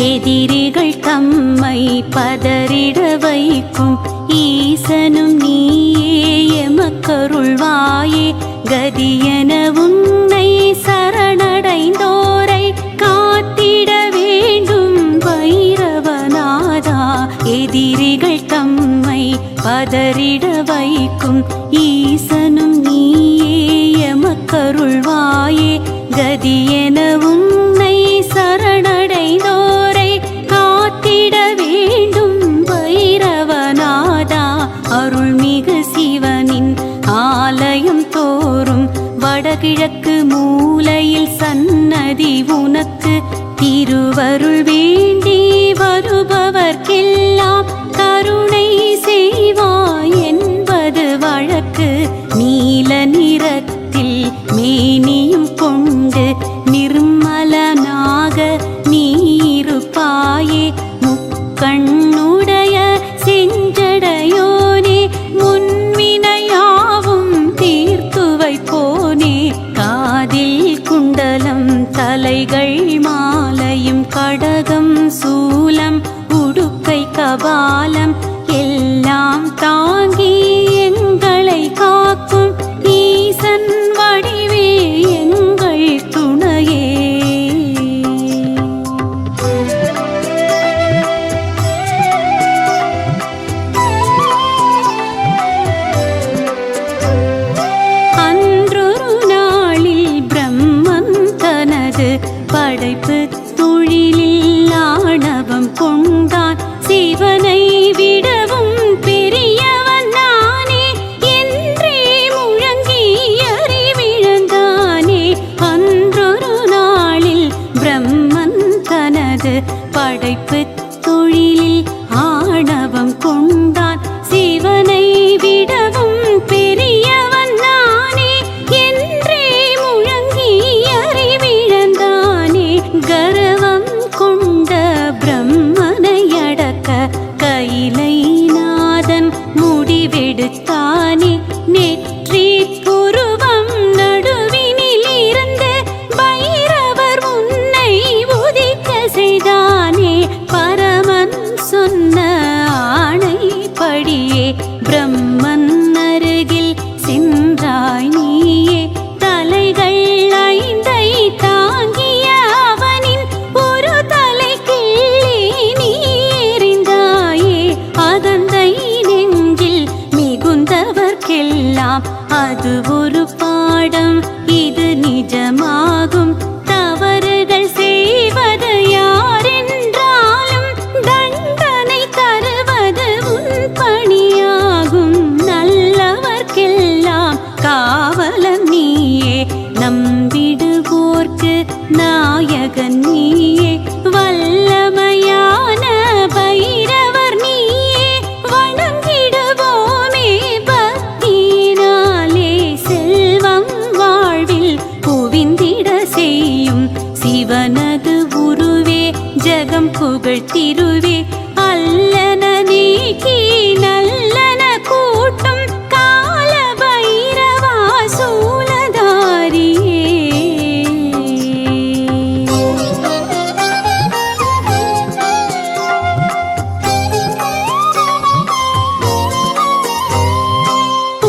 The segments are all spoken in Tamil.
எதிரிகள் தம்மை பதறிட வைக்கும் ஈசனும் நீயே எமக்கருள்வாயே. கதியென உன்னை சரணடைந்தோரை காத்திட வேண்டும் பைரவநாதா. எதிரிகள் தம்மை பதறிட வைக்கும் ஈசனும் நீயே எமக்கருள்வாயே. கதியென உன்னை சரணடைந்தோரை காத்திட வேண்டும் பைரவநாதா. அருள்மிகு சிவனின் ஆலயம் தோறும் வடகிழக்கு மூலையில் சன்னதி உனக்கு. திருவருள் வேண்டி வருபவர்க்கெல்லாம் கருணை செய்வாய் என்பது வழக்கு. நீல நிறத்தில் மேனியும் கொண்டு நிர்மலனாக நீருப்பாயே. முக்கண்ணுடைய செஞ்சடையோனே முன்வினையாவும் தீர்த்து வைப்போனே. காதில் குண்டலம் தலைகள் மாலையும் கடகம் சூலம் உடுக்கை கபாலம் எல்லாம் தாங்கி எங்களை காக்கும் ஈசன் வடிவே எங்கள் துணையே. அன்றொரு நாளில் பிரம்மன் தனது படைப்பு தொழிலில் ஆணவம் கொண்டான். சிவனை விடவும் பெரியவன் நானே என்றே முழங்கி அறிவிழந்தானே. அன்றொரு நாளில் பிரம்மன் தனது படைப்பு தொழிலில் ஆணவம் கொண்டான். சிவனை விடவும் பெரியவன் நானே என்றே முழங்கி அறிவிழந்தானே. கர்வம் கொண்ட பிரம்மனை அடக்க கைலைநாதன் முடிவெடுத்தானே. நெற்றி புருவம் நடுவினில் இருந்து பைரவர் உன்னை உதிக்க செய்தானே. பரமன் சொன்ன ஆணைப்படியே பிரம்மன் அருகில் சென்றாய் நீயே. தலைகள் ஐந்தை தாங்கிய அவனின் ஒரு தலை கிள்ளி நீ எறிந்தாயே. அகந்தை நெஞ்சில் மிகுந்தவர்க்கெல்லாம் அது ஒரு பாடம், இது நிஜமாகும். தவறுகள் செய்வது யாரென்றாலும் தண்டனை தருவது உன் பணியாகும். நல்லவர்க்கெல்லாம் காவலன் நீயே, நம்பிடுவோர்க்கு நாயகன் நீயே. வல்லமையான பைரவர் நீயே, வணங்கிடுவோமே பக்தியினாலே. செல்வம் வாழ்வில் குவிந்திட செய்யும் சிவனது உருவே, ஜகம் புகழ் திருவே. அல்லன நீக்கி நல்லன கூட்டும் கால பைரவா சூலதாரியே.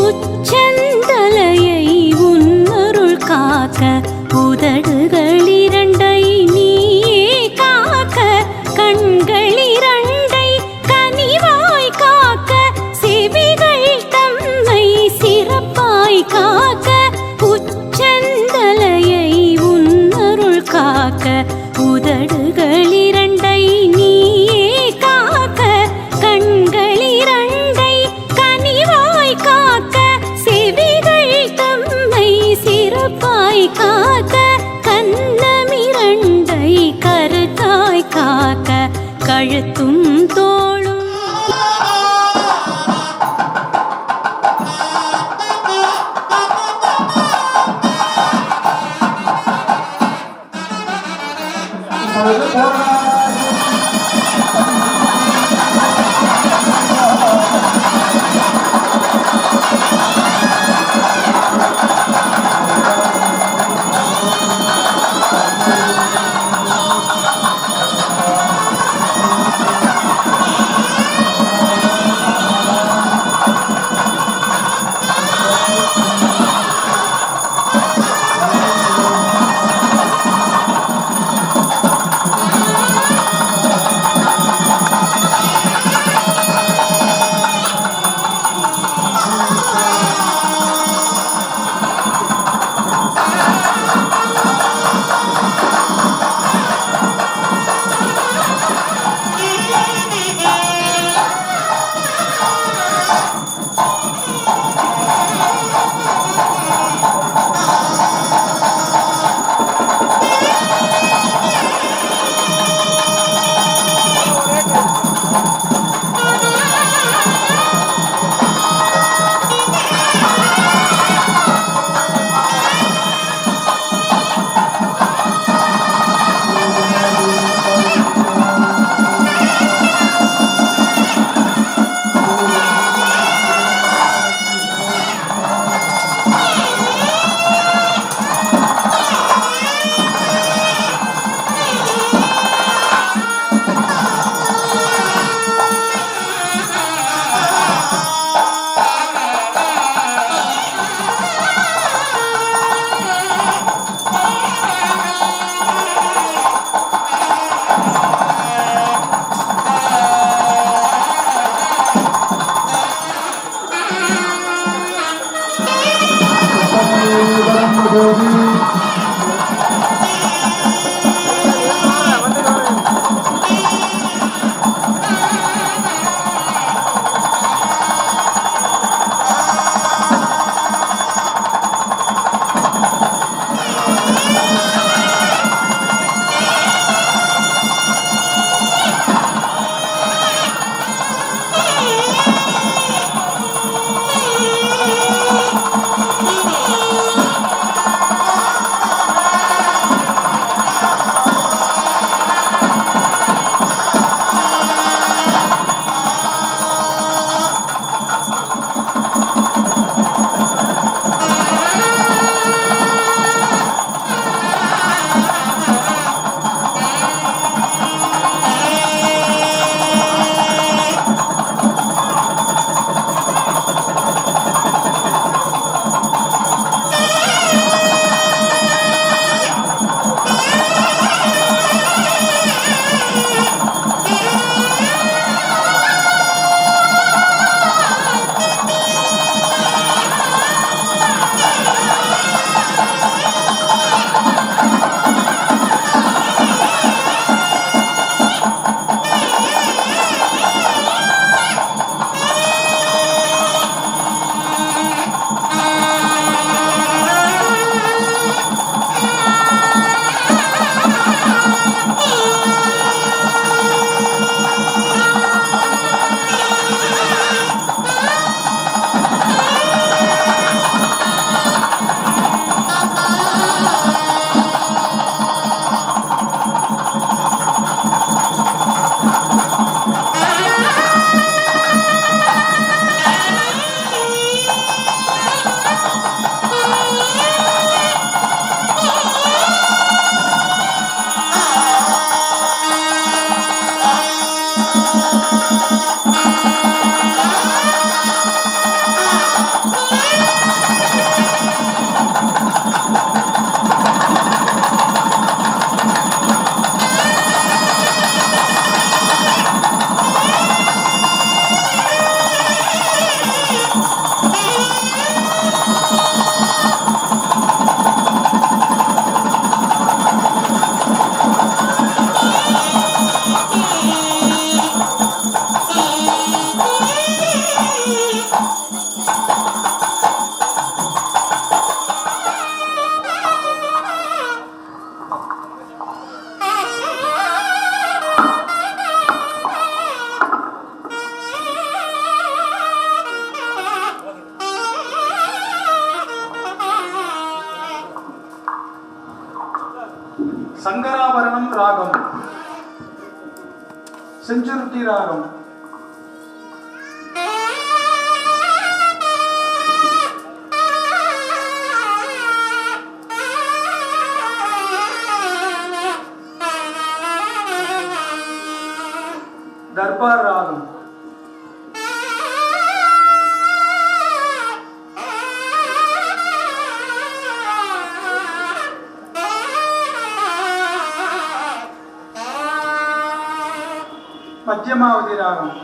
உச்சந்தலையை உன்னருள் காக்க, உதடுகள் இரண்டை நீயே காக்க. கண்கள் இரண்டை கனிவாய் காக்க, செவிகள் தம்மை சிறப்பாய் காக்க. உச்சந்தலையை உன்னருள் காக்க, உதடுகள் இரண்டை நீயே காக்க. கண்கள் இரண்டை கனிவாய் காக்க, செவிகள் தம்மை சிறப்பாய் காக்க. கன்னமிரண்டை கருத்தாய் காக்க, கழுத்தும் தோளும் சங்கராபரணம் ராகம், செஞ்சுருட்டி ராகம், தர்பார் ராகம், மத்தியமாவதி ராகம்,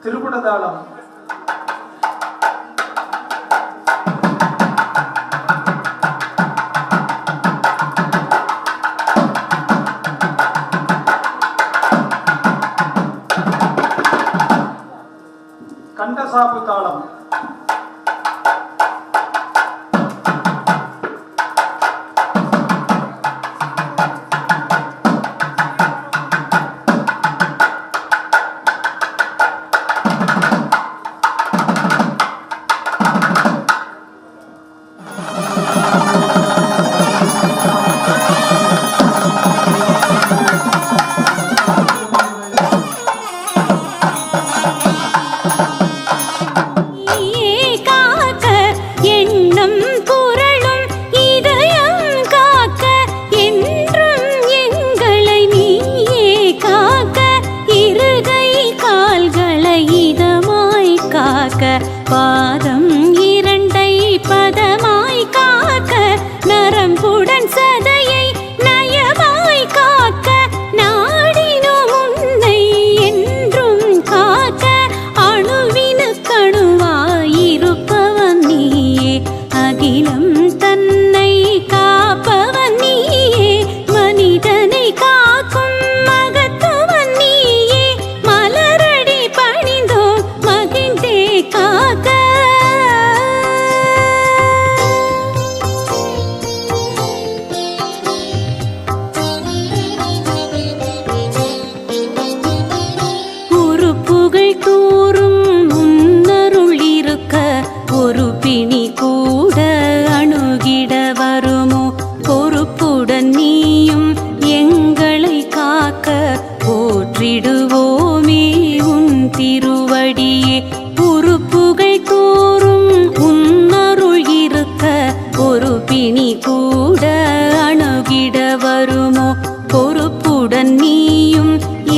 திருப்புடதாளம், கண்டசாப்பு தாளம், பாதம் இரண்டை பதமாய் காக்க, நரம்புடன் சதையை நயமாய் காக்க, நாடினோம் உன்னை என்றும் காக்க, அணுவினுக்கணுவாயிருப்பவன் நீயே, அகிலம் தன்னை காப்பவன் நீயே, மனிதனை காக்கும் மகத்துவன் நீயே, மலரடி பணிந்தோம் மகிழ்ந்தே காக்க. உறுப்புகள் தோறும் முன்னருள் இருக்க, ஒரு பிணி கூட அணுகிட வருமோ, பொறுப்புடன் நீயும் எங்களை காக்க, போற்றிடுவோமே உன் திருவடியே. உறுப்புகள் தோறும் உன்னருள் இருக்க, ஒரு பிணி கூட அணுகிட வருமோ, பொறுப்புடன் நீயும்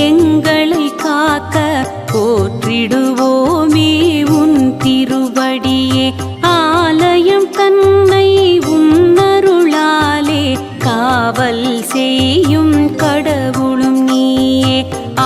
எங்களை காக்க, போற்றிடுவோமே உன் திருவடியே. ஆலயம் தன்னை உன்னருளாலே காவல் செய்யும் கடவுளும் நீயே,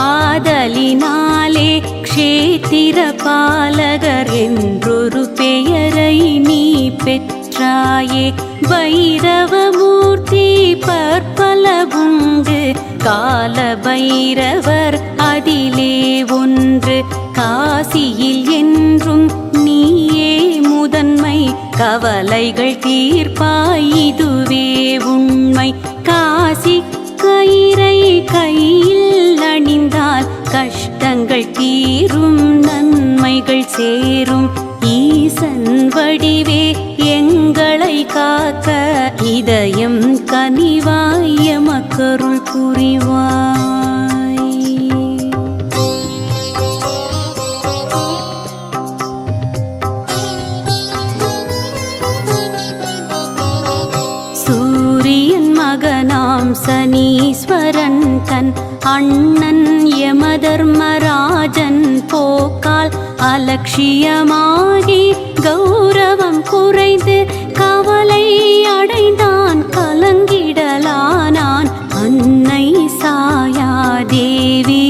ஆதலினாலே க்ஷேத்திர பாலகர் என்றொரு பெயரை நீ பெற்றாயே. பைரவமூர்த்தி பற்பலவுண்டு, கால பைரவர் அதிலே ஒன்று, காசியில் என்றும் நீயே முதன்மை, கவலைகள் தீர்ப்பாய் இதுவே உண்மை. காசி கயிறை கையில் அணிந்தால் கஷ்டங்கள் தீரும், நன்மைகள் சேரும். ஈசன் வடிவே எங்களை காக்க, இதயம் கனிவாய் எமக்கருள் புரிவாய். சூரியன் மகனாம் சனீஸ்வரன் தன் அண்ணன் யமதர்மராஜன் போக்கால் அலட்சியமாகி கௌரவம் குறைந்து கவலை அடைந்தான், கலங்கிடலானான். அன்னை சாயாதேவி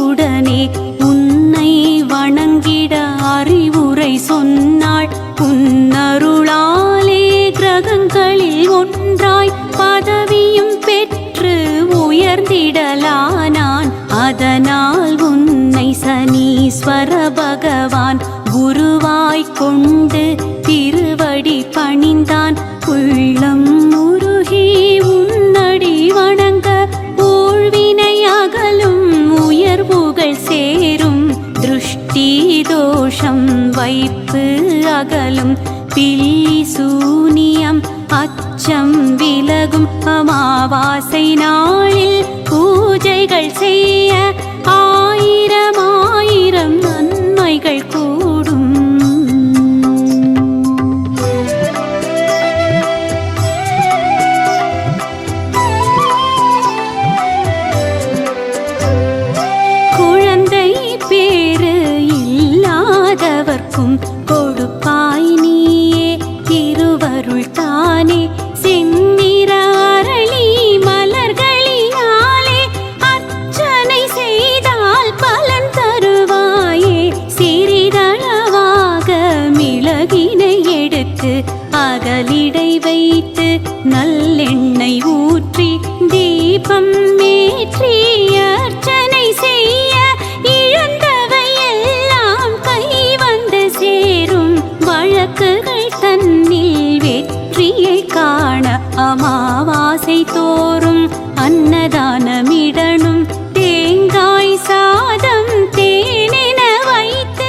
உடனே உன்னை வணங்கிட அறிவுரை சொன்னாள். உன்னருளாலே கிரகங்கள் நிழலானான். அதனால் உன்னை சனீஸ்வர பகவான் குருவாய்க் கொண்டு திருவடி பணிந்தான். உள்ளம் உருகி உன்னடி வணங்க ஊழ்வினை அகலும் உயர்வுகள் சேரும். திருஷ்டி தோஷம் வைப்பு அகலும் பில்லி சூனியம் அச்சம் விலகும். அமாவாசை நாளில் பூஜைகள் செய்ய ஆயிரம் ஆயிரம் நன்மைகள் கூடும். குழந்தை பேறு இல்லாதவர்க்கும் கொடுப்பாய் நீயே திருவருள் தானே. செந்நிற அரளி மலர்களினாலே அர்ச்சனை செய்தால் பலன் தருவாயே. சிறிதளவாக மிளகினை எடுத்து அகலிடை வைத்து நல்லெண்ணெய் ஊற்றி தீபம் ஏற்றி அர்ச்சனை செய்ய இழந்தவை எல்லாம் கை வந்து சேரும். வழக்குகள் தன்னில் வெற்றியை காண அமாவாசை தோறும் அன்னதானமிடனும். தேங்காய் சாதம் தேனென வைத்து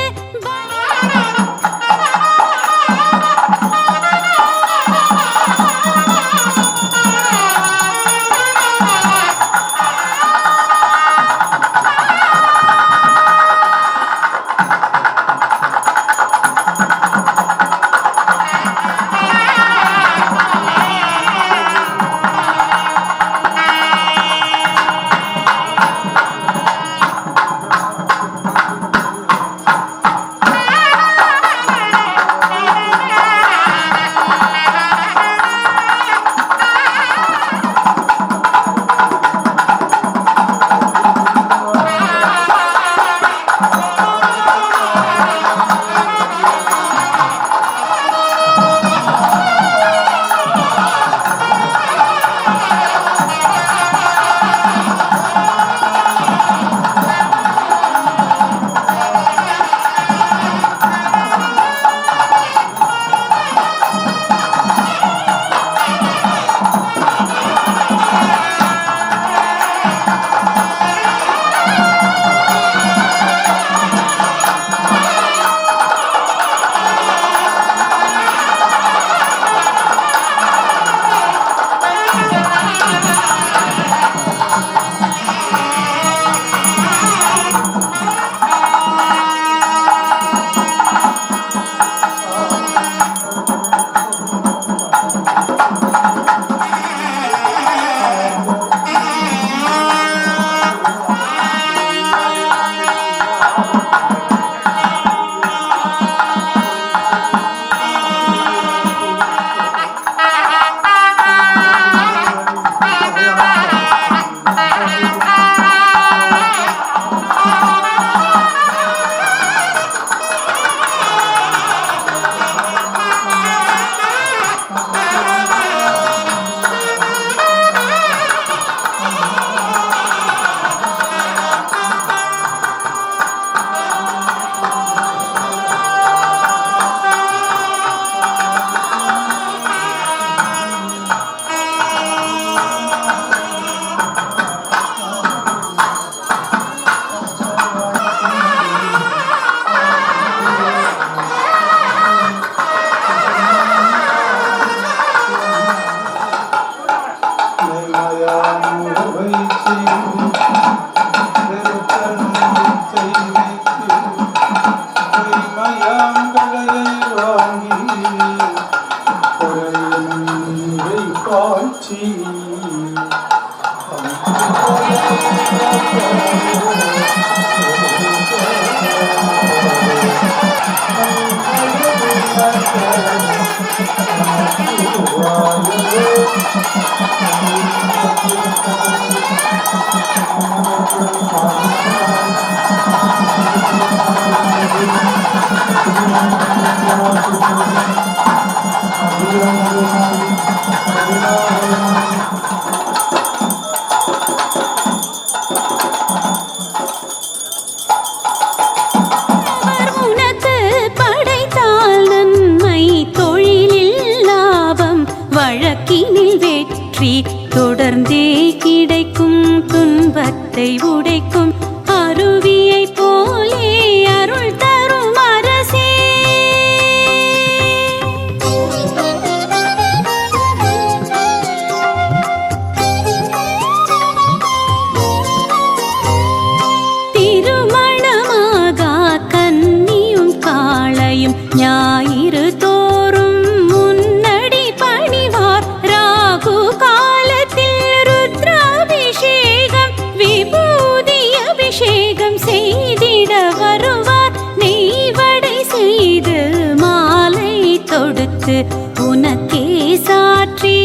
உனக்கே சாற்றி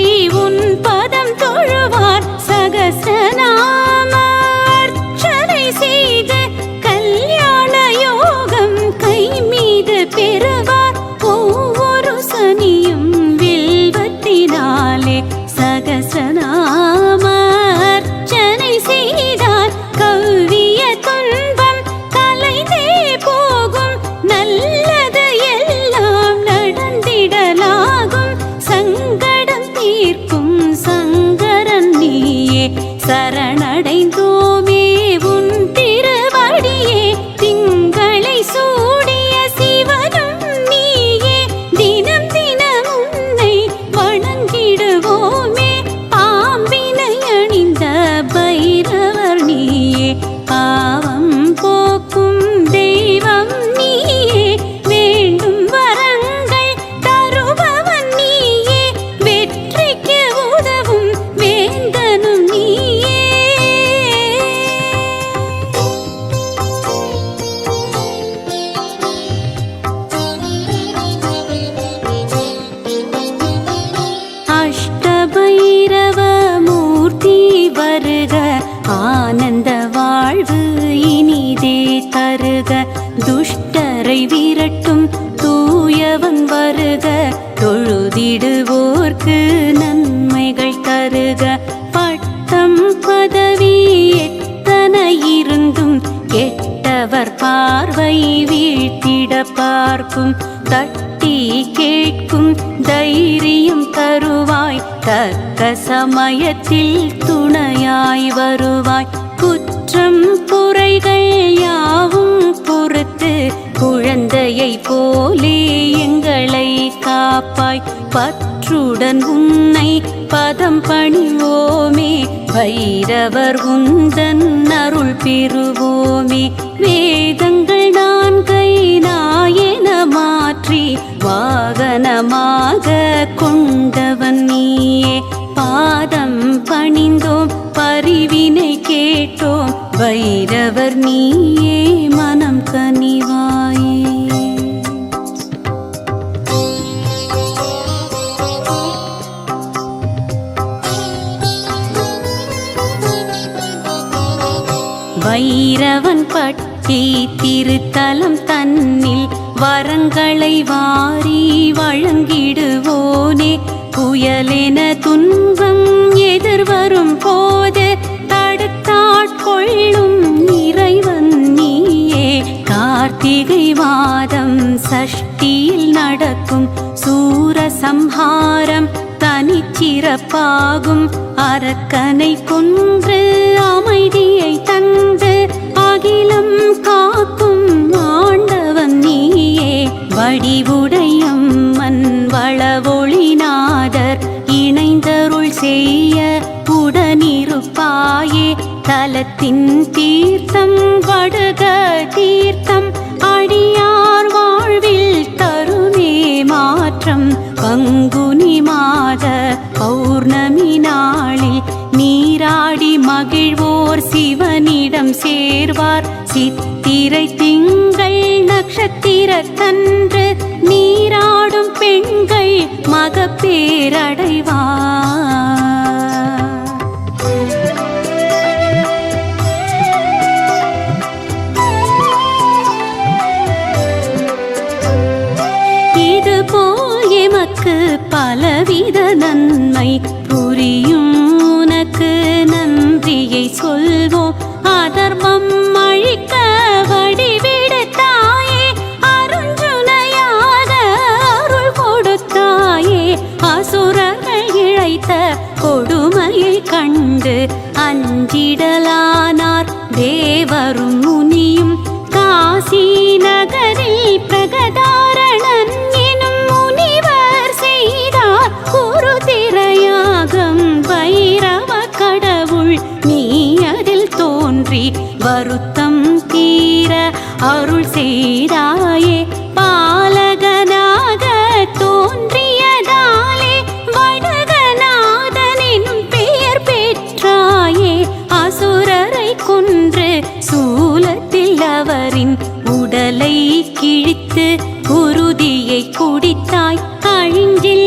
உன் பதம் தொழுவார் சகஸ்ரநாம அர்ச்சனை செய்து கல்யாண யோகம் கை மீது பெறுவார் ஒவ்வொரு சனியும் வில்வத்தினாலே சகஸ்ரநாம அர்ச்சனை செய்தார் கவ்விய துன்பம் கலைந்தே போகும் நல்லது எல்லாம் நடந்திடலாகும் சங்கடம் தீர்க்கும் சங்கரன் நீயே சரணடைந்தோமே உன் திருவடியே திங்களை சூடிய சிவனும் நீயே தினம் தினம் உன்னை வணங்கிடுவோமே பாம்பினை அணிந்த பைரவர் நீயே பாவம் போக்கும் தெய்வம் நீயே வேண்டும் வரங்கள் தருபவன் நீயே வெற்றிக்கு உதவும் வேந்தனும் நீயே அஷ்டபைரவ மூர்த்தி வருக ஆனந்த வாழ்வு இனிதே தருக துஷ்டரை விரட்டும் தூயவன் வருக தொழுதிடுவோர்க்கு நன்மைகள் தருக பட்டம் பதவி எத்தனை இருந்தும் கெட்டவர் பார்வை வீழ்த்திட பார்க்கும் தட்டி கேட்கும் தைரியம் தருவாய் தக்க சமயத்தில் துணையாய் வருவாய் குற்றம் குறைகள் யாவும் பொறுத்து குழந்தையை போலே எங்களை காப்பாய் பற்றுடன் உன்னை பதம் பணிவோமே பைரவர் உந்தன் அருள் பெறுவோமே வேதங்கள் நான்கை நாயன மாற்றி வாகனமாக கொண்டவன் நீயே பாதம் பணிந்தோம் பரிவினை கேட்டோம் பைரவர் நீயே மனம் கனிவாயே வைரவன் பட்டி திருத்தலம் தன்னில் வரங்களை வாரி வழங்கிடுவோனே புயலென துன்பம் எதிர்வரும் போது தடுத்தாட்கொள்ளும் இறைவன் நீயே கார்த்திகை மாதம் சஷ்டியில் நடக்கும் சூரசம்ஹாரம் தனிச்சிறப்பாகும் அரக்கனை கொன்று அமைதியை தந்து அகிலம் காக்கும் ஆண்டவன் நீயே வடிவுடையம்மன் வளவொளிநாதர் இணைந்தருள் செய்ய உடனிருப்பாயே தலத்தின் தீர்த்தம் வடுக தீர்த்தம் அடியார் வாழ்வில் தருமே மாற்றம் பங்குனி மாத பௌர்ணமி நாளில் நீராடி மகிழ்வோர் சிவனிடம் சேர்வார் சித்திரை திங்கள் நட்சத்திரத்தன்று நீராடும் பெண்கள் மகப்பேரடைவார் இதுபோல் எமக்கு பலவித நன்மை புரியும் உனக்கு நன்றியை சொல்வோம் அதர்மம் அழிக்க வடிவெடுத்தாயே அருஞ்சுனையாக அருள் கொடுத்தாயே அசுரர்கள் இழைத்த கொடுமையை கண்டு அஞ்சிடலானார் தேவரும் முனியும் காசி நகரில் பிரகதாரணன் எனும் முனிவர் செய்தார் ஒரு திரையாகம் பைரவ கடவுள் நீ அதில் தோன்றி வருத்தம் தீர அருள் செய்தாயே பாலகனாக தோன்றியதாலே வடகநாதன் எனும் பெயர் பெற்றாயே அசுரரை கொன்று சூலத்தில் அவரின் உடலை கிழித்து குருதியை குடித்தாய் அழிஞ்சில்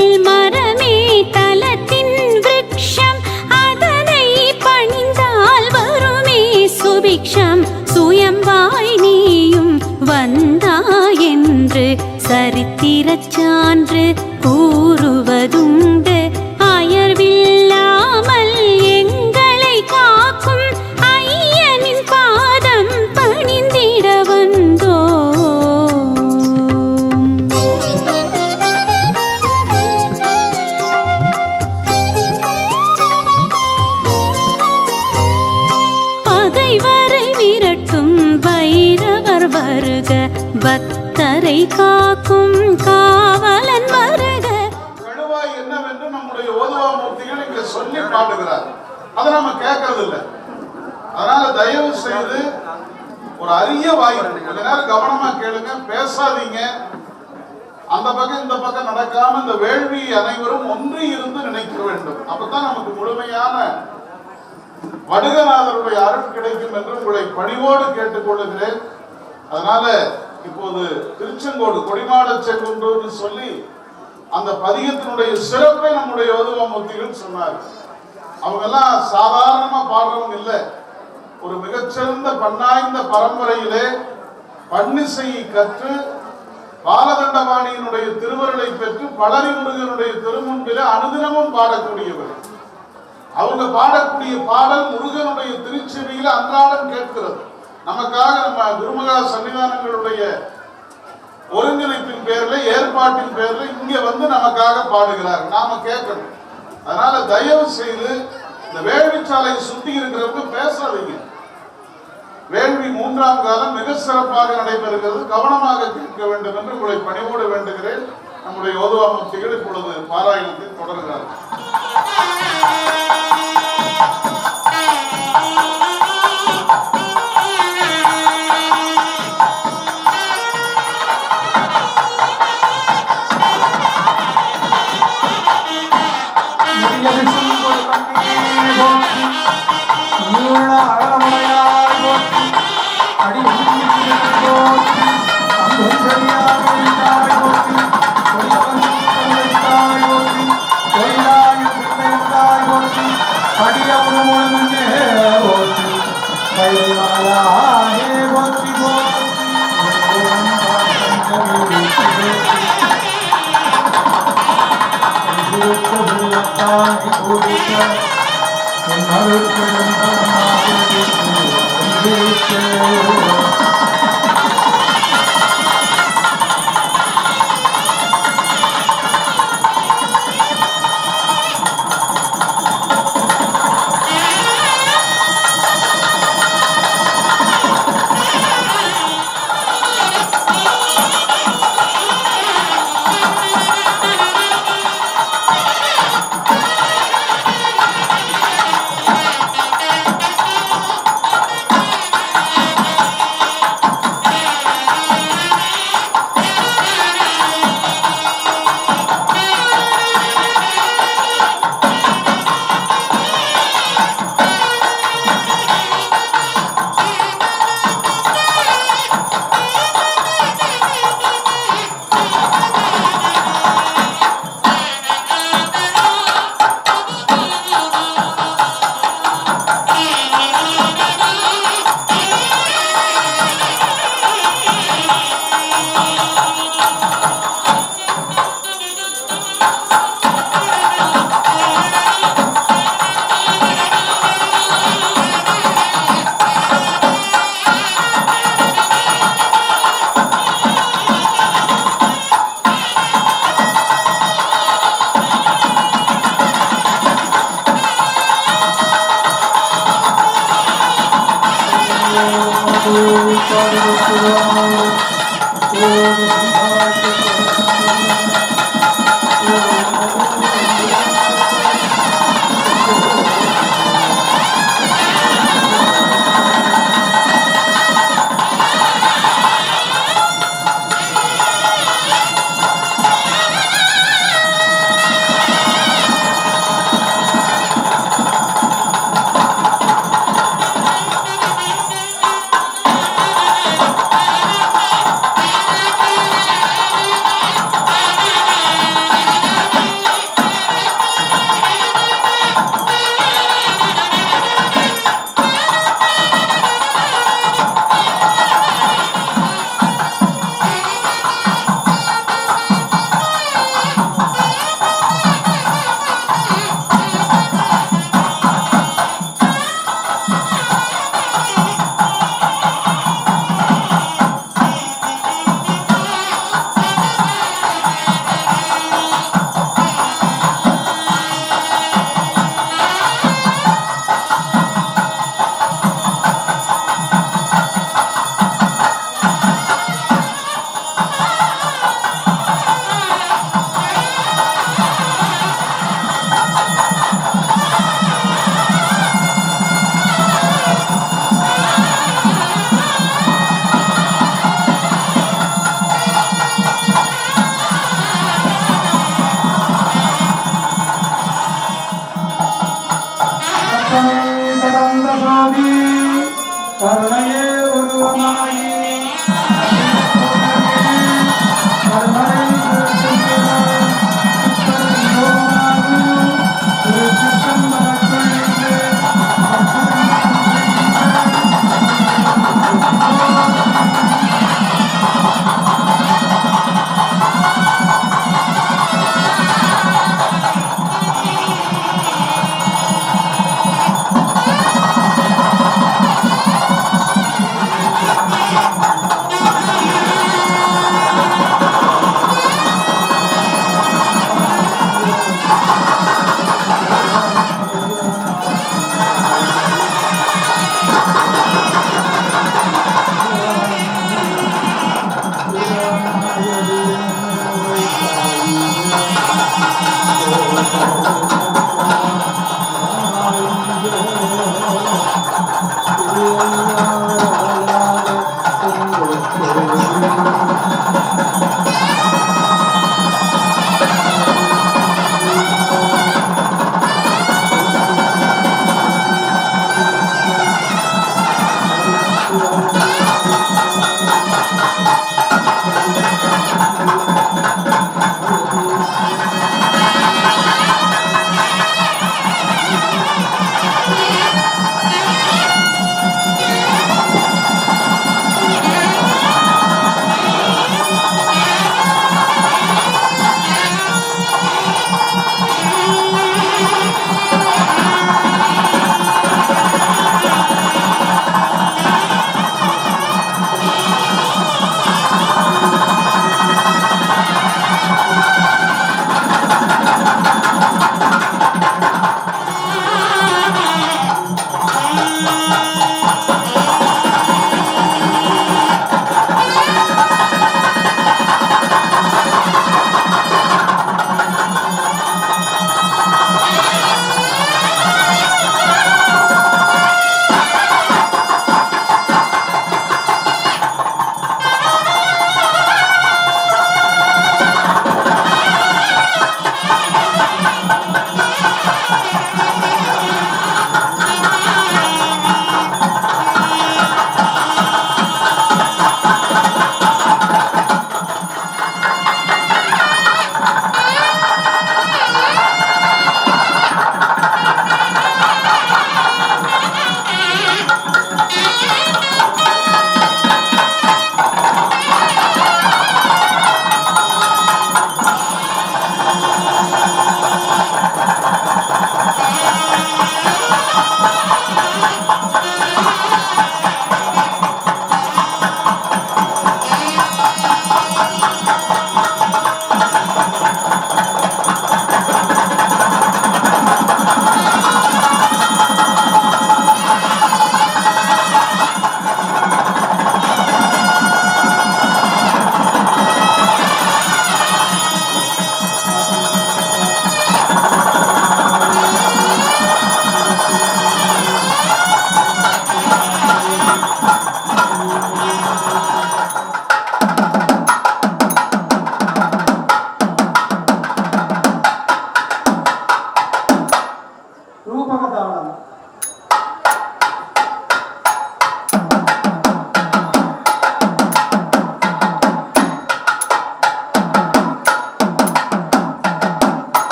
வருக, பக்தரை காக்கும் காவலன் வருக. கழுவாய் என்னவென்று நம்முடைய ஓதுவா மூர்த்திகள் இங்க சொல்லி பாடுகிறார். அதை நம்ம கேட்கறது இல்லை. அதனால தயவு செய்து ஒரு அரிய வாய்ப்பு, கொஞ்ச நேரம் கவனமா கேளுங்க, பேசாதீங்க. அந்த பக்கம் இந்த பக்கம் நடக்காம இந்த வேள்வி அனைவரும் ஒன்றி இருந்து நினைக்க வேண்டும். அப்பதான் நமக்கு முழுமையான வடுகநாதருடைய அருள் கிடைக்கும் என்று உங்களை பணிவோடு கேட்டுக்கொள்ளுகிறேன். அதனால இப்போது திருச்செங்கோடு கொடிமாட செங்குன்று சொல்லி அந்த பதிகத்தினுடைய சிறப்பை நம்முடைய ஓதுவாமூர்த்திகள் சொன்னார். அவங்க எல்லாம் சாதாரணமா பாடுறவங்க இல்லை. ஒரு மிகச்சிறந்த பண்ணாய்ந்த பரம்பரையிலே பன்னிசையை கற்று பாலதண்டபாணியினுடைய திருவருளை பெற்று பழனி முருகனுடைய திருமுன்பிலே அனுதினமும் பாடக்கூடியவர். அவங்க பாடக்கூடிய பாடல் முருகனுடைய திருச்செவியில அன்றாடம் கேட்கிறது. நமக்காக நம்ம குருமகா சன்னிதானங்களுடைய ஒருங்கிணைப்பின் பேர்ல, ஏற்பாட்டின் பேர்ல இங்க வந்து நமக்காக பாடுகிறார். நாம கேட்கணும். அதனால தயவு செய்து இந்த வேள்விச்சாலையை சுத்தி இருக்கிறவங்க பேசாதீங்க. வேள்வி 3ஆம் காலம் மிக சிறப்பாக நடைபெறுகிறது. கவனமாக கேட்க வேண்டும் என்று உங்களை பணிவோடு வேண்டுகிறேன். நம்முடைய ஓதுவாமூர்த்திகள் இப்பொழுது பாராயணத்தை தொடர்கிறார்கள். கருணையே உருவமாயி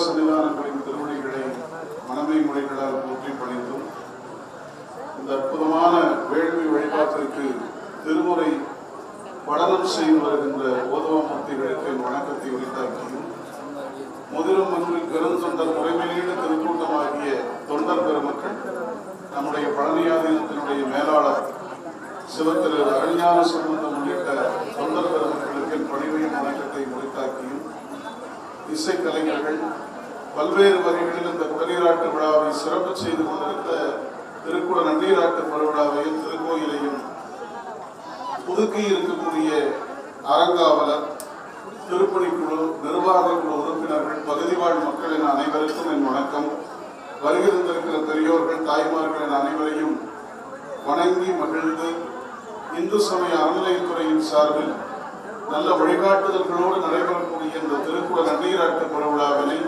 சன்னிதானங்களின் திருவடிகளை மனமை மொழிகளால் போற்றி பணிந்தும் இந்த அற்புதமான வேள்வி வழிபாட்டிற்கு திருமுறை படனம் செய்து வருகின்ற ஓதவமூர்த்திகளுக்கு வணக்கத்தை உரித்தாக்கியும் முதிரும் மன்றில் பெருந்தொண்டர் முறைமையீடு திருக்கூட்டமாகிய தொண்டர் பெருமக்கள் நம்முடைய பழனியாதீனத்தினுடைய மேலாளர் சிவத்திரு அருஞான சம்பந்தம் உள்ளிட்ட தொண்டர் பெருமக்களுக்கு பணிவையும் வணக்கத்தை உரித்தாக்கியும் இசைக்கலைஞர்கள் பல்வேறு வகைகளில் இந்த குடநீராட்டு விழாவை சிறப்பு செய்து கொண்டிருந்த திருக்குட நன்னீராட்டு பெருவிழாவையும் திருக்கோயிலையும் புதுக்கி இருக்கக்கூடிய அறங்காவலர், திருப்பணிக்குழு, நிர்வாக குழு உறுப்பினர்கள், பகுதி வாழ் மக்களின் அனைவருக்கும் என் வணக்கம். வருகிருந்திருக்கிற பெரியோர்கள், தாய்மார்கள் என் அனைவரையும் வணங்கி மகிழ்ந்து இந்து சமய அறநிலையத்துறையின் சார்பில் நல்ல வழிகாட்டுதல்களோடு நடைபெறக்கூடிய இந்த திருக்குட நன்னீராட்டு பெருவிழாவினை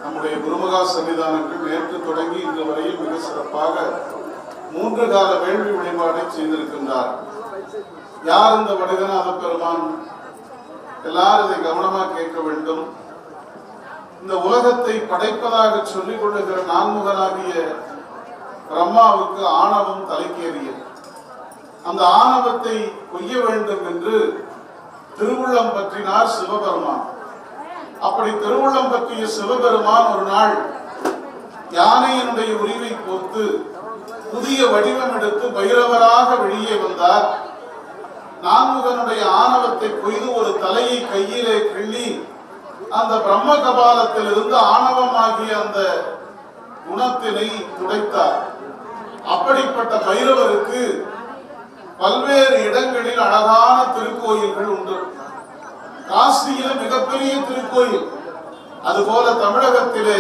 நம்முடைய குருமகா குருமகா சன்னிதானங்கள் நேற்று தொடங்கி இன்று வரையில் மிக சிறப்பாக 3 கால வேள்வி வழிபாடை செய்திருக்கின்றார். யார் இந்த வடுகநாத பெருமான்? எல்லாரும் இதை கவனமா கேட்க வேண்டும். இந்த உலகத்தை படைப்பதாக சொல்லிக் கொள்ளுகிற நான்முகனாகிய பிரம்மாவுக்கு ஆணவம் தலைக்கேறியது. அந்த ஆணவத்தை கொய்ய வேண்டும் என்று திருவுள்ளம் பற்றினார் சிவபெருமான். அப்படி திருவுள்ளம் பற்றிய சிவபெருமான் ஒரு நாள் யானையினுடைய உரிவை போர்த்து புதிய வடிவம் எடுத்து பைரவராக வெளியே வந்தார். நான்முகனுடைய ஆணவத்தை கொய்து ஒரு தலையை கையிலே கிள்ளி அந்த பிரம்ம கபாலத்தில் இருந்து ஆணவமாகிய அந்த குணத்தினை துடைத்தார். அப்படிப்பட்ட பைரவருக்கு பல்வேறு இடங்களில் அழகான திருக்கோயில்கள் உண்டு. காசியில மிகப்பெரிய திருக்கோயில், அதுபோல தமிழகத்திலே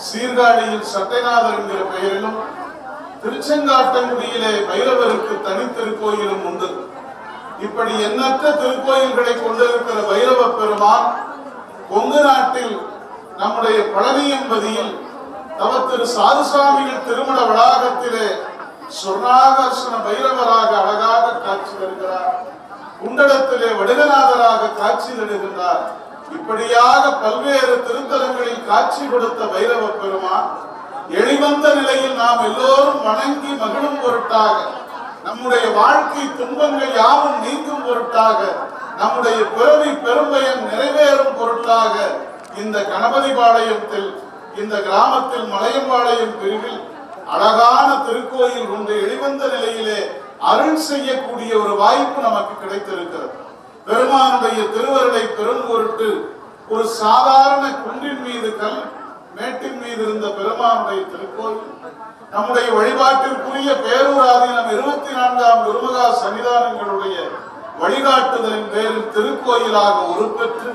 சீர்காழியில் சட்டைநாதர் என்கிற பெயரிலும் திருச்செங்காட்டங்குடியிலே பைரவருக்கு தனி திருக்கோயிலும் உண்டு. இப்படி எண்ணற்ற திருக்கோயில்களை கொண்டிருக்கிற பைரவ பெருமான் கொங்கு நாட்டில் நம்முடைய பழனியம்பதியில் தவத்திரு சாதுசாமிகள் திருமண வளாகத்திலே சொர்ணாகர்ஷண பைரவராக அழகாக காட்சி தருகிறார். குண்டலத்திலே வடுகநாதராக காட்சி தருகின்றார். இப்படியாக பல்வேறு திருத்தலங்களில் காட்சி கொடுத்த பைரவ பெருமான் எளிவந்த நிலையில் நாம் எல்லோரும் வணங்கி மகிழும் பொருட்டாக, நம்முடைய வாழ்க்கை துன்பங்கள் யாவும் நீங்கும் பொருட்டாக, நம்முடைய பிறவி பெரும்பயன் நிறைவேறும் பொருட்டாக இந்த கணபதி பாளையத்தில், இந்த கிராமத்தில் மலையம்பாளையம் பிரிவில் அழகான திருக்கோயில் கொண்டு எளிவந்த நிலையிலே அருள் செய்யக்கூடிய ஒரு வாய்ப்பு நமக்கு கிடைத்திருக்கிறது. பெருமானுடைய திருவருளை பெரும் பொருட்டு ஒரு சாதாரண குன்றின் மீது கல் மேட்டின் மீது இருந்த பெருமானுடைய திருக்கோயில் நம்முடைய வழிபாட்டிற்குரிய பேரூராதீனம் 24ஆம் குருமகா சன்னிதானங்களுடைய வழிகாட்டுதலின் பேரில் திருக்கோயிலாக உருப்பெற்று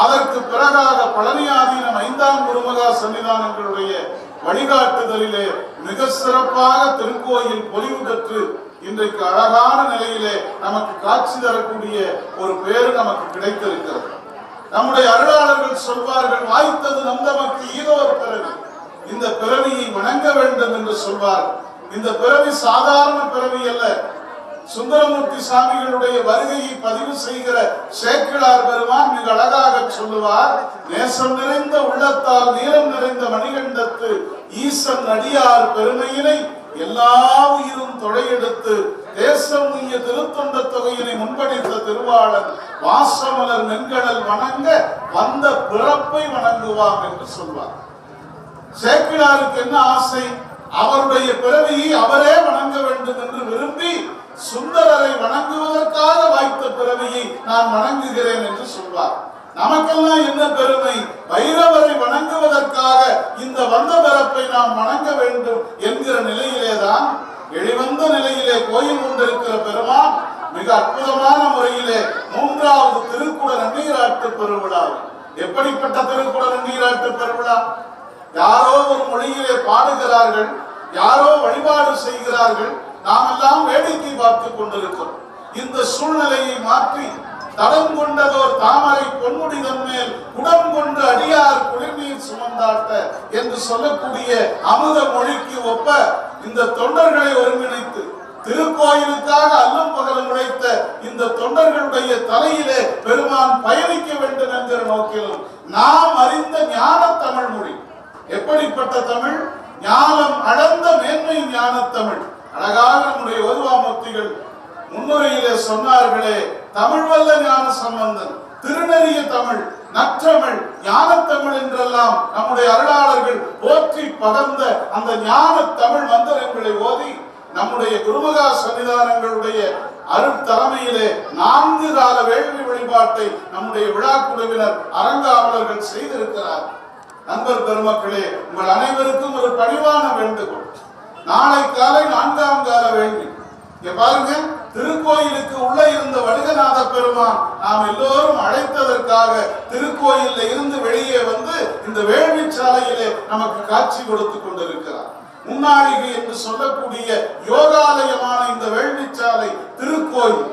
அதற்கு பிறகாக பழனியாதீனம் 5ஆம் குருமகா சன்னிதானங்களுடைய வழிகாட்டுதலிலே மிக சிறப்பாக திருக்கோயில் பொலிவு பெற்று இன்றைக்கு அழகான நிலையிலே நமக்கு காட்சி தரக்கூடிய ஒரு பேரு நமக்கு கிடைத்திருக்கிறது. நம்முடைய அருளாளர்கள் சொல்வார்கள், வாய்த்தது நந்தமக்கு ஈதோர் பிறவி, இந்த பிறவியை வணங்க வேண்டும் என்று சொல்வார். இந்த பிறவி சாதாரண பிறவி அல்ல. சுந்தரமூர்த்தி சாமிகளுடைய வருகையை பதிவு செய்கிற சேக்கிழார் பெருமான் மிக அழகாக சொல்லுவார், நேசம் நிறைந்த உள்ளத்தால் நீரம் நிறைந்த மணிகண்டத்து ஈசன் அடியார் பெருமையினை எல்லா உயிரும் தொடையெடுத்து தேசம் உய்ய திருத்தொண்ட தொகையினை முன்படித்த திருவாளன் வாசமலர் மென்கடல் வணங்க வந்த பிறப்பை வணங்குவாம் என்று சொல்வார். சேக்கிழாருக்கு என்ன ஆசை? அவருடைய பிறவியை அவரே வணங்க வேண்டும் என்று விரும்பி சுந்தரரை வணங்குவதற்காக வாய்த்த பிறவியை நான் வணங்குகிறேன் என்று சொல்வார். நமக்கெல்லாம் என்ன பெருமை? பைரவரை வணங்குவதற்காக இந்த வந்த பிறப்பை நாம் வணங்க வேண்டும் என்கிற நிலையிலேதான் எளிவந்த நிலையிலே கோயில் கொண்டிருக்கிற பெருமான் மிக அற்புதமான முறையிலே 3வது திருக்குட நன்னீராட்டு பெருவிழா. எப்படிப்பட்ட திருக்குட நன்னீராட்டு பெருவிழா? யாரோ ஒரு மொழியிலே பாடுகிறார்கள், யாரோ வழிபாடு செய்கிறார்கள், நாம் எல்லாம் வேடிக்கை பார்த்துக் கொண்டிருக்கிறோம். இந்த சூழ்நிலையை மாற்றி தடம் கொண்டதோர் தாமரை பொன்முடிதன் மேல் குடம் கொண்டு அடியார் குளிர்நீர் சுமந்தாட்ட என்று சொல்லக்கூடிய அமுத மொழிக்கு ஒப்ப இந்த தொண்டர்களை ஒருங்கிணைத்து திருக்கோயிலுக்காக அல்லும் பகலும் உழைத்த இந்த தொண்டர்களுடைய தலையிலே பெருமான் பயணிக்க வேண்டும் என்கிற நோக்கிலும் நாம் அறிந்த ஞான தமிழ் மொழி. எப்படிப்பட்ட தமிழ்? ஞானம் அளந்த மேன்மை ஞான தமிழ். அழகாக நம்முடைய ஓதுவாமூர்த்திகள் முன்னுரையிலே சொன்னார்களே, தமிழ் வல்ல ஞான சம்பந்தன், திருநெறிய தமிழ், நற்றமிழ், ஞான தமிழ் என்றெல்லாம் நம்முடைய அருளாளர்கள் போற்றி பகர்ந்த அந்த ஞான தமிழ் மந்திரங்களை ஓதி நம்முடைய குருமகா சன்னிதானங்களுடைய அருட்தலைமையிலே 4 கால வேள்வி வழிபாட்டை நம்முடைய விழா குழுவினர் அரங்காவலர்கள் செய்திருக்கிறார். நண்பர் பெருமக்களே, உங்கள் அனைவருக்கும் ஒரு பணிவான வேண்டுகோள். நாளை காலை 4ஆம் கால வேள்வி. பாருங்க, திருக்கோயிலுக்கு உள்ள இருந்த வடுகநாத பெருமான் நாம் எல்லோரும் அழைத்ததற்காக திருக்கோயில இருந்து வெளியே வந்து இந்த வேள்வி சாலையிலே நமக்கு காட்சி கொடுத்து கொண்டிருக்கிறார். முன்னாடிகை என்று சொல்லக்கூடிய யோகாலயமான இந்த வேள்வி சாலை திருக்கோயில்.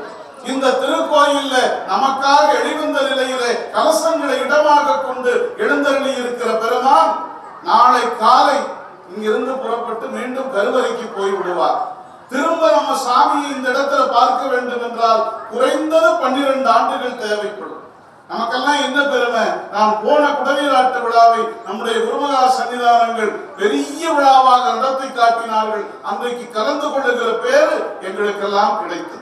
இந்த திருக்கோயில்ல நமக்காக எளிவந்த நிலையிலே கலசங்களை இடமாக கொண்டு எழுந்தருளி இருக்கிற பெருமான் நாளை காலை இங்கிருந்து புறப்பட்டு மீண்டும் கருவறைக்கு போய் விடுவார். திரும்ப நம்ம சாமியை இந்த இடத்துல பார்க்க வேண்டும் என்றால் குறைந்தது 12 ஆண்டுகள் தேவைப்படும். நமக்கெல்லாம் என்ன பெருமை, நான் போன குடநீராட்டு விழாவை நம்முடைய குருமகா சன்னிதானங்கள் பெரிய விழாவாக நடத்தி காட்டினார்கள். அன்றைக்கு கலந்து கொள்ளுகிற பேரு எங்களுக்கெல்லாம் கிடைத்தது.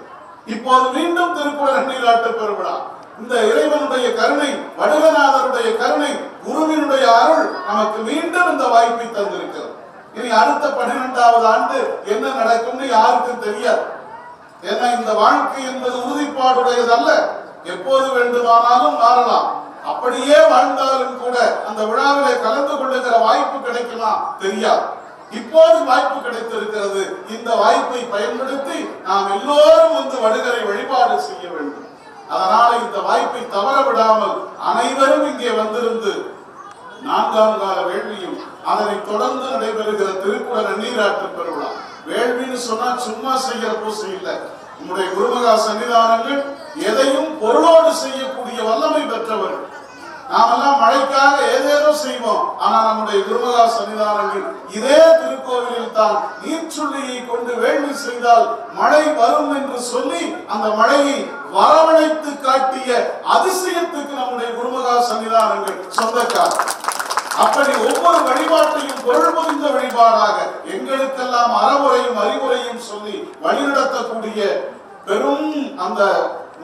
இப்போது மீண்டும் திருக்குட நீராட்டு பெருவிழா. இந்த இறைவனுடைய கருணை, வடுகநாதருடைய கருணை, குருவினுடைய அருள் நமக்கு மீண்டும் இந்த வாய்ப்பை தந்திருக்கிறது. இனி அடுத்த 12வது ஆண்டு என்ன நடக்கும்னு யாருக்கும் தெரியாது. ஏன்னா இந்த வாழ்க்கை என்பது உறுதிப்பாடுடையதல்ல, எப்போது வேண்டுமானாலும் மாறலாம். அப்படியே வாழ்ந்தாலும் கூட அந்த விழாவிலே கலந்து கொள்ளுகிற வாய்ப்பு கிடைக்குமா தெரியாது. இப்போது வாய்ப்பு கிடைத்திருக்கிறது. இந்த வாய்ப்பை பயன்படுத்தி நாம் எல்லோரும் வந்து வடுகரை வழிபாடு செய்ய வேண்டும். அதனால இந்த வாய்ப்பை தவற விடாமல் அனைவரும் இங்கே வந்திருந்து 4ஆம் கால வேள்வியும் அதனை தொடர்ந்து நடைபெறுகிற திருக்குட நன்னீராட்டு பெருவிழா. வேள்வின்னு சொன்னா சும்மா செய்கிற பூசை இல்லை. நம்முடைய குருமகா சன்னிதானங்கள் எதையும் பொருளோடு செய்யக்கூடிய வல்லமை பெற்றவர்கள். நாமெல்லாம் மழைக்காக ஏதேதோ செய்வோம். ஆனா நம்முடைய குருமகா சன்னிதானங்கள் இதே திருக்கோவிலில் தான் நீர்ச்சுள்ளியை கொண்டு வேள்வி செய்தால் மழை வரும் என்று சொல்லி அந்த மழையை வரவழைத்து காட்டிய அதிசயத்துக்கு நம்முடைய குருமகா சன்னிதானங்கள் சொந்தக்காரர். அப்படி ஒவ்வொரு வழிபாட்டையும் பொருள் புரிந்த வழிபாடாக எங்களுக்கெல்லாம் அறமுறையும் அறிவுரையும் சொல்லி வழிநடத்தக்கூடிய பெரும் அந்த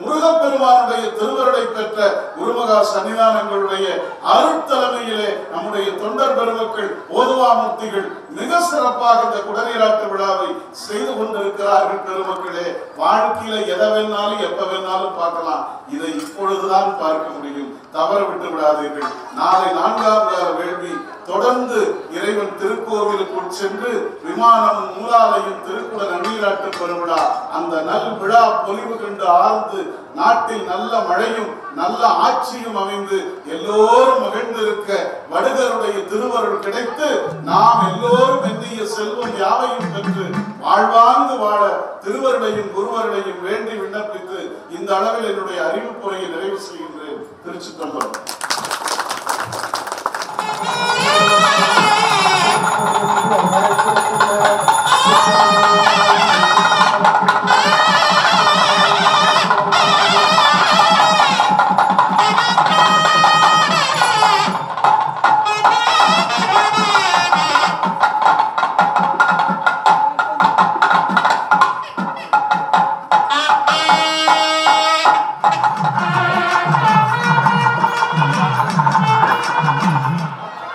முருகப்பெருமானுடைய திருவருளை பெற்ற குருமகா சன்னிதானங்களுடைய அருட்தலைமையிலே நம்முடைய தொண்டர் பெருமக்கள் ஓதுவாமூர்த்திகள் மிக சிறப்பாக இந்த குடநீராட்டு விழாவை செய்து கொண்டிருக்கிறார்கள். பெருமக்களே, வாழ்க்கையில எதை வேணாலும் எப்ப வேணாலும் பார்க்கலாம். இதை இப்பொழுதுதான் பார்க்க முடியும். தவற விட்டு விடாதீர்கள். நாளை 4ஆம் கால வேள்வி தொடர்ந்து இறைவன் திருக்கோவிலுக்குள் சென்று விமானமும் மூலாலையும் திருக்குட நன்னீராட்டு பெருவிழா அந்த நல் விழா பொலிவு கண்டு ஆழ்ந்து நாட்டில் நல்ல மழையும் நல்ல ஆட்சியும் அமைந்து எல்லோரும் மகிழ்ந்திருக்க வடுகருடைய திருவருள் கிடைத்து நாம் எல்லோரும் எண்ணிய செல்வம் யாவையும் பெற்று வாழ்வாங்கு வாழ திருவருளையும் குருவருளையும் வேண்டி விண்ணப்பித்து இந்த அளவில் என்னுடைய அறிவிப்புரையை நிறைவு செய்கின்றேன். திருச்சிற்றம்பலம்.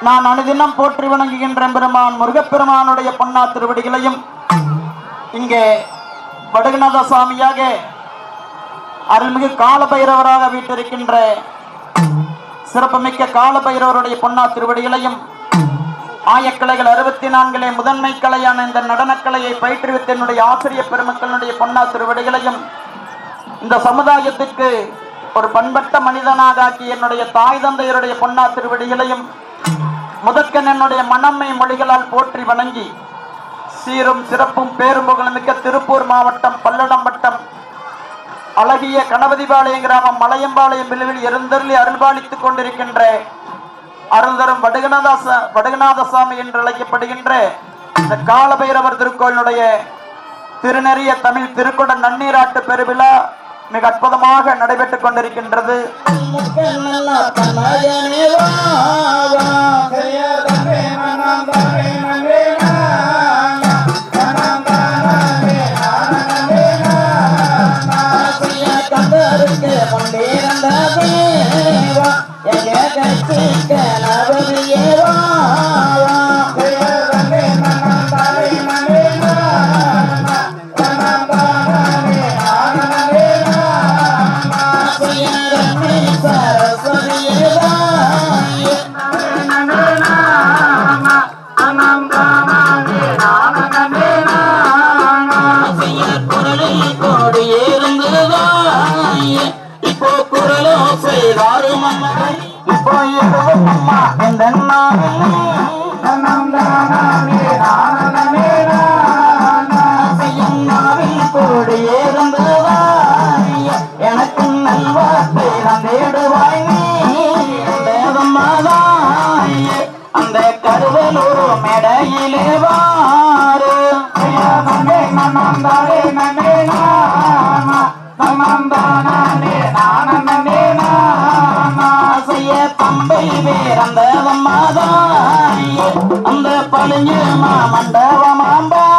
நான் அனுதினம் போற்றி வணங்குகின்ற பெருமான் முருகப்பெருமானுடைய பொன்னா திருவடிகளையும் இங்கே வடுகநாத சுவாமியாக அருள்மிகு காலபைரவராக வீட்டிருக்கின்ற சிறப்புமிக்க காலபைரவருடைய பொன்னா திருவடிகளையும் ஆயக்கலைகள் 64 முதன்மை கலையான இந்த நடனக்கலையை பயிற்றுவித்த என்னுடைய ஆசிரியர் பெருமக்களுடைய பொன்னா திருவடிகளையும் இந்த சமுதாயத்திற்கு ஒரு பண்பட்ட மனிதனாக ஆக்கிய என்னுடைய தாய் தந்தையருடைய பொன்னா திருவடிகளையும் முதற்கன் என்னுடைய மனம்மை மொழிகளால் போற்றி வணங்கி சீரும் சிறப்பும் பேரும் புகழுமிக்க திருப்பூர் மாவட்டம் பல்லடம் வட்டம் அழகிய கணபதிபாளையம் கிராமம் மலையம்பாளையம் விழுவில் எழுந்தருளி அருள்பாலித்துக் கொண்டிருக்கின்ற அருள்தரும் வடுகநாதசாமி என்று அழைக்கப்படுகின்ற இந்த காலபைரவர் திருக்கோயிலுடைய திருநெறிய தமிழ் திருக்குட நன்னீராட்டு பெருவிழா மிக அற்புதமாக நடைபெற்றுக் கொண்டிருக்கின்றது. எனக்கு நல்வாழ்வாய் அந்த அந்த கருவலூர் மேடையிலே வாரு தம்பை வேறந்த மாதாயே அந்த பழிஞ்சு மண்டபமாம்பாரு